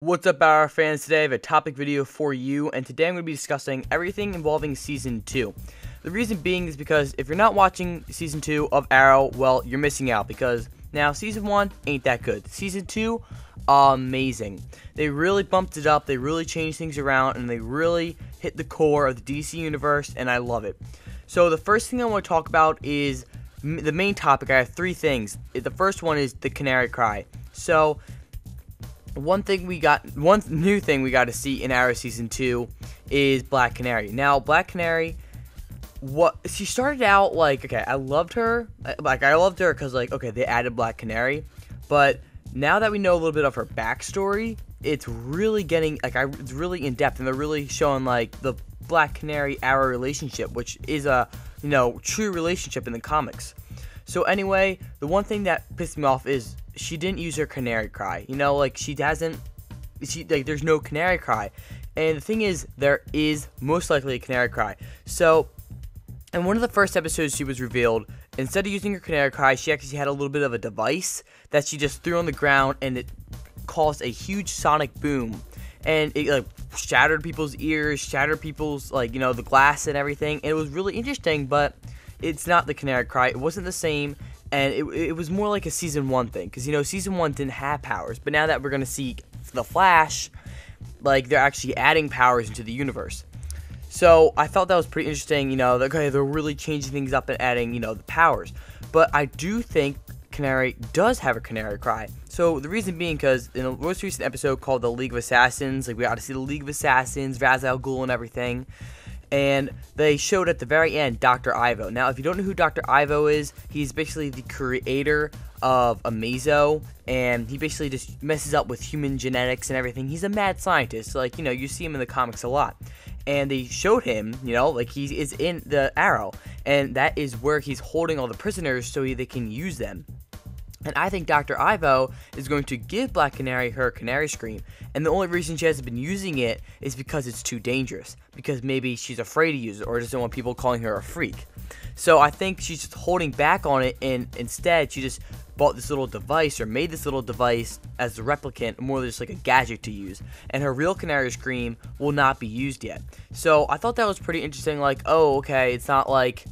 What's up, our fans? Today I have a topic video for you, and today I'm going to be discussing everything involving Season 2. The reason being is because if you're not watching Season 2 of Arrow, well, you're missing out, because now Season 1 ain't that good. Season 2, amazing. They really bumped it up, they really changed things around, and they really hit the core of the DC Universe, and I love it. So the first thing I want to talk about is the main topic. I have three things. The first one is the Canary Cry. So one new thing we got to see in Arrow Season 2 is Black Canary. Now, Black Canary, she started out like, okay, I loved her. I loved her because, like, okay, they added Black Canary. But now that we know a little bit of her backstory, it's really getting, it's really in depth. And they're really showing, like, the Black Canary Arrow relationship, which is a, true relationship in the comics. So anyway, the one thing that pissed me off is she didn't use her Canary Cry. There's no Canary Cry. And the thing is, there is most likely a Canary Cry. So, in one of the first episodes she was revealed, instead of using her Canary Cry, she actually had a little bit of a device that she just threw on the ground, and it caused a huge sonic boom. And it, shattered people's ears, shattered people's, the glass and everything. And it was really interesting, but it's not the Canary Cry. It wasn't the same. And it was more like a Season 1 thing. Because, Season 1 didn't have powers. But now that we're going to see The Flash, they're actually adding powers into the universe. So, I thought that was pretty interesting. They're really changing things up and adding, the powers. But I do think Canary does have a Canary Cry. So, the reason being because in the most recent episode called The League of Assassins, we got to see the League of Assassins, Ra's al Ghul and everything. And they showed at the very end Dr. Ivo. Now, if you don't know who Dr. Ivo is, he's basically the creator of Amazo, and he basically just messes up with human genetics and everything. He's a mad scientist. You see him in the comics a lot. And they showed him, he is in the Arrow, and that is where he's holding all the prisoners so they can use them. And I think Dr. Ivo is going to give Black Canary her Canary Scream. And the only reason she hasn't been using it is because it's too dangerous. Because maybe she's afraid to use it or doesn't want people calling her a freak. So I think she's just holding back on it, and instead she just bought this little device or made this little device as a replicant, more just like a gadget to use. And her real Canary Scream will not be used yet. So I thought that was pretty interesting. Okay, it's not like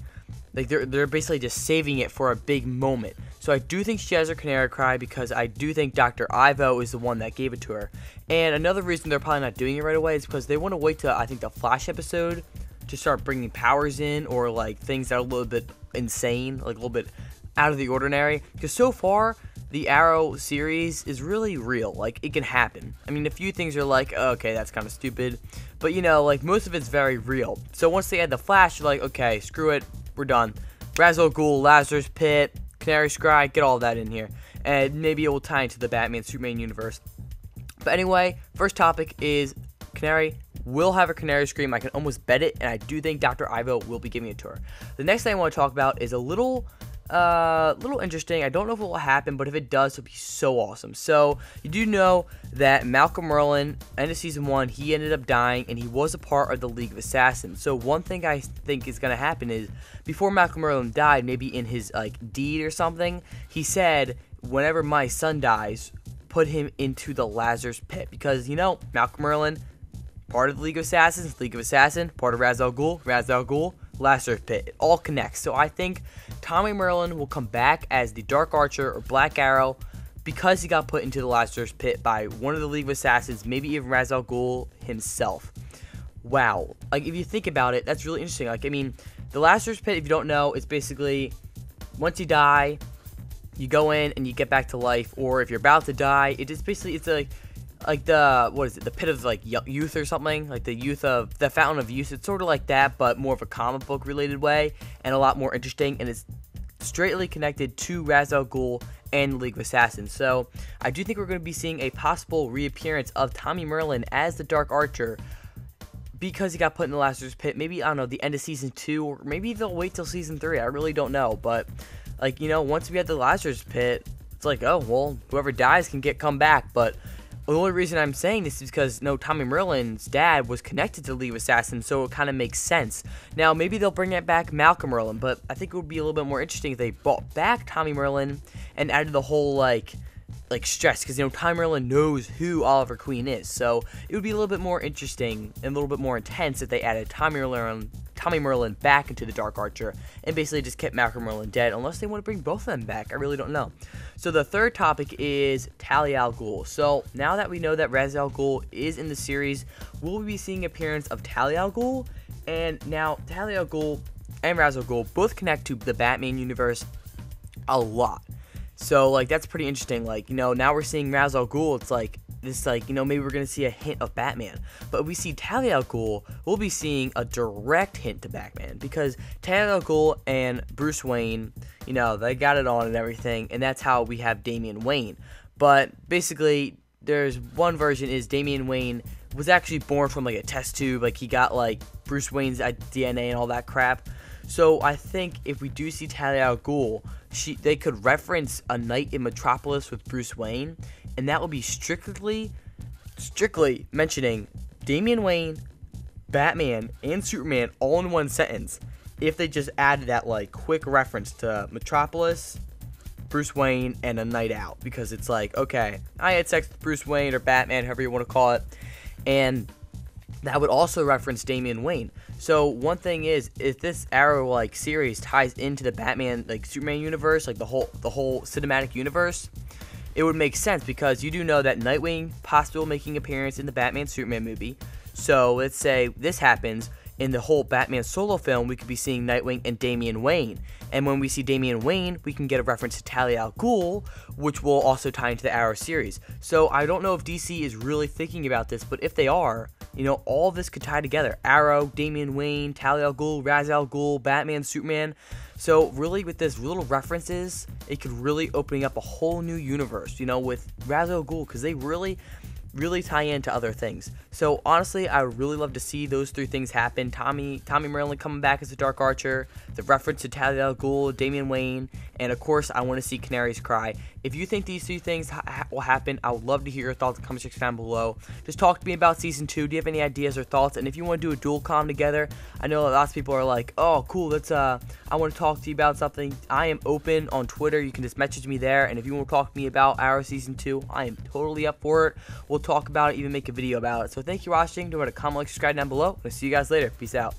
they're basically just saving it for a big moment. So I do think she has her Canary Cry because I do think Dr. Ivo is the one that gave it to her. And another reason they're probably not doing it right away is because they want to wait till, I think, the Flash episode to start bringing powers in, or things that are a little bit insane, a little bit out of the ordinary. Because so far, the Arrow series is really real. It can happen. I mean, a few things are okay, that's kind of stupid. But, most of it's very real. So once they add the Flash, you're okay, screw it, we're done. Ra's al Ghul, Lazarus Pit, Canary Cry, get all that in here. And maybe it will tie into the Batman-Superman universe. But anyway, first topic is Canary will have a Canary Scream. I can almost bet it, and I do think Dr. Ivo will be giving it to her. The next thing I want to talk about is a little interesting. I don't know if it will happen, but if it does, it'll be so awesome. So, you do know that Malcolm Merlyn, end of Season 1, he ended up dying, and he was a part of the League of Assassins. So, one thing I think is going to happen is, before Malcolm Merlyn died, maybe in his, deed or something, he said, whenever my son dies, put him into the Lazarus Pit. Because, Malcolm Merlyn, part of the League of Assassins, League of Assassin, part of Ra's al Ghul, Lazarus Pit. It all connects. So I think Tommy Merlyn will come back as the Dark Archer or Black Arrow because he got put into the Lazarus Pit by one of the League of Assassins, maybe even Ra's al Ghul himself. Wow. If you think about it, that's really interesting. The Lazarus Pit, if you don't know, it's basically once you die, you go in and you get back to life, or if you're about to die, it's the the pit of youth or something, the fountain of youth. It's sort of like that, but more of a comic book related way, and a lot more interesting, and it's straightly connected to Ra's al Ghul and the League of Assassins. So I do think we're going to be seeing a possible reappearance of Tommy Merlyn as the Dark Archer because he got put in the Lazarus Pit. Maybe, I don't know, the end of Season 2, or maybe they'll wait till Season 3. I really don't know, but once we have the Lazarus Pit, it's oh well, whoever dies can come back. But the only reason I'm saying this is because, Tommy Merlyn's dad was connected to the League of Assassins, so it kind of makes sense. Now, maybe they'll bring it back Malcolm Merlyn, but I think it would be a little bit more interesting if they brought back Tommy Merlyn and added the whole, like stressed because Tommy Merlyn knows who Oliver Queen is, so it would be a little bit more interesting and a little bit more intense if they added Tommy Merlyn back into the Dark Archer and basically just kept Malcolm Merlyn dead, unless they want to bring both of them back. I really don't know. So the third topic is Talia al Ghul. So now that we know that Ra's al Ghul is in the series, we'll be seeing appearance of Talia al Ghul, and now Talia al Ghul and Ra's al Ghul both connect to the Batman universe a lot. So, like, that's pretty interesting. Like, now we're seeing Ra's al Ghul. It's like, this, like, maybe we're going to see a hint of Batman. But if we see Talia al Ghul, we'll be seeing a direct hint to Batman. Because Talia al Ghul and Bruce Wayne, they got it on and everything. And that's how we have Damian Wayne. But, basically, there's one version is Damian Wayne was actually born from, like, a test tube. Like, he got, like, Bruce Wayne's DNA and all that crap. So, I think if we do see Talia al Ghul, they could reference A Night in Metropolis with Bruce Wayne, and that would be strictly mentioning Damian Wayne, Batman, and Superman all in one sentence. If they just added that like quick reference to Metropolis, Bruce Wayne, and A Night Out, because it's like, okay, I had sex with Bruce Wayne or Batman, however you want to call it, and that would also reference Damian Wayne. So one thing is, if this Arrow like series ties into the Batman like Superman universe, like the whole cinematic universe, it would make sense, because you do know that Nightwing possibly making appearance in the Batman Superman movie. So let's say this happens in the whole Batman solo film, we could be seeing Nightwing and Damian Wayne. And when we see Damian Wayne, we can get a reference to Talia al Ghul, which will also tie into the Arrow series. So I don't know if DC is really thinking about this, but if they are, all this could tie together. Arrow, Damian Wayne, Talia al Ghul, Ra's al Ghul, Batman, Superman. So really, with this little references, it could really open up a whole new universe, with Ra's al Ghul, because they really tie into other things. So honestly, I would really love to see those three things happen. Tommy Merlyn coming back as the Dark Archer, the reference to Talia al Ghul, Damian Wayne, and of course, I want to see Canary's Cry. If you think these three things will happen, I would love to hear your thoughts in the comment section down below. Just talk to me about Season 2. Do you have any ideas or thoughts? And if you want to do a dual com together, I know lots of people are like, oh, cool, I want to talk to you about something. I am open on Twitter. You can just message me there. And if you want to talk to me about Arrow Season 2, I am totally up for it. We'll talk about it, even make a video about it. So thank you for watching. Don't forget to comment, like, subscribe down below. I'll see you guys later. Peace out.